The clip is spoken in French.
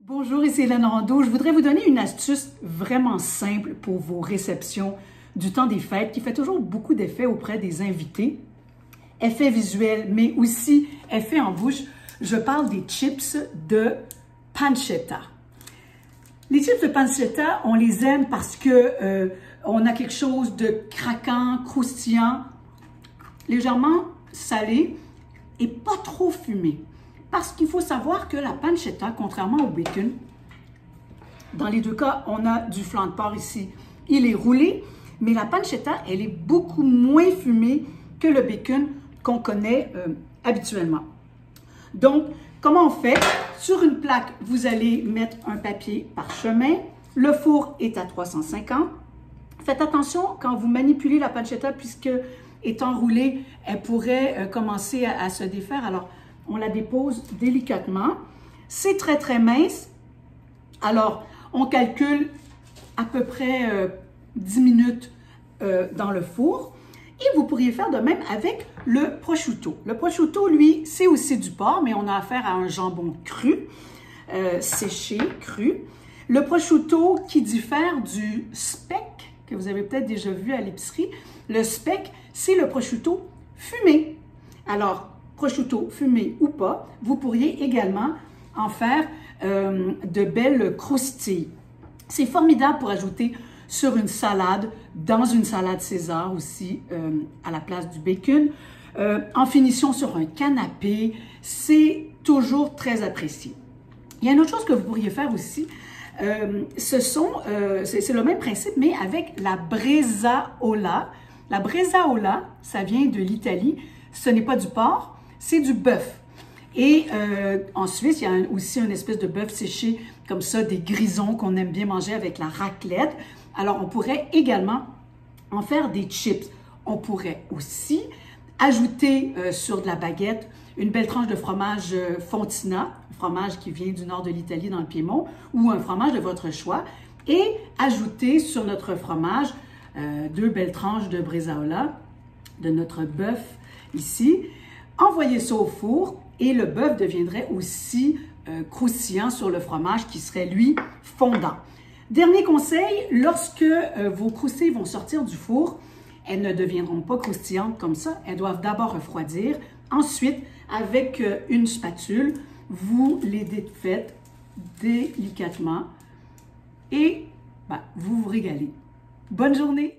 Bonjour, ici Hélène Rondeau. Je voudrais vous donner une astuce vraiment simple pour vos réceptions du temps des fêtes qui fait toujours beaucoup d'effet auprès des invités. Effet visuel, mais aussi effet en bouche. Je parle des chips de pancetta. Les chips de pancetta, on les aime parce que on a quelque chose de craquant, croustillant, légèrement salé et pas trop fumé. Parce qu'il faut savoir que la pancetta, contrairement au bacon, dans les deux cas, on a du flan de porc ici. Il est roulé, mais la pancetta, elle est beaucoup moins fumée que le bacon qu'on connaît habituellement. Donc, comment on fait? Sur une plaque, vous allez mettre un papier parchemin. Le four est à 350. Faites attention quand vous manipulez la pancetta, puisque étant roulée, elle pourrait commencer à se défaire. Alors, on la dépose délicatement. C'est très, très mince. Alors, on calcule à peu près 10 minutes dans le four. Et vous pourriez faire de même avec le prosciutto. Le prosciutto, lui, c'est aussi du porc, mais on a affaire à un jambon cru, séché, cru. Le prosciutto qui diffère du speck, que vous avez peut-être déjà vu à l'épicerie. Le speck, c'est le prosciutto fumé. Alors, prosciutto fumé ou pas, vous pourriez également en faire de belles croustilles. C'est formidable pour ajouter sur une salade, dans une salade César aussi, à la place du bacon. En finition sur un canapé, c'est toujours très apprécié. Il y a une autre chose que vous pourriez faire aussi, c'est le même principe, mais avec la bresaola. La bresaola, ça vient de l'Italie, ce n'est pas du porc, c'est du bœuf. Et en Suisse, il y a aussi une espèce de bœuf séché comme ça, des grisons qu'on aime bien manger avec la raclette. Alors, on pourrait également en faire des chips. On pourrait aussi ajouter sur de la baguette une belle tranche de fromage fontina, un fromage qui vient du nord de l'Italie dans le Piémont, ou un fromage de votre choix, et ajouter sur notre fromage deux belles tranches de bresaola, de notre bœuf ici. Envoyez ça au four et le bœuf deviendrait aussi croustillant sur le fromage qui serait, lui, fondant. Dernier conseil, lorsque vos croustilles vont sortir du four, elles ne deviendront pas croustillantes comme ça. Elles doivent d'abord refroidir. Ensuite, avec une spatule, vous les défaites délicatement et vous vous régalez. Bonne journée!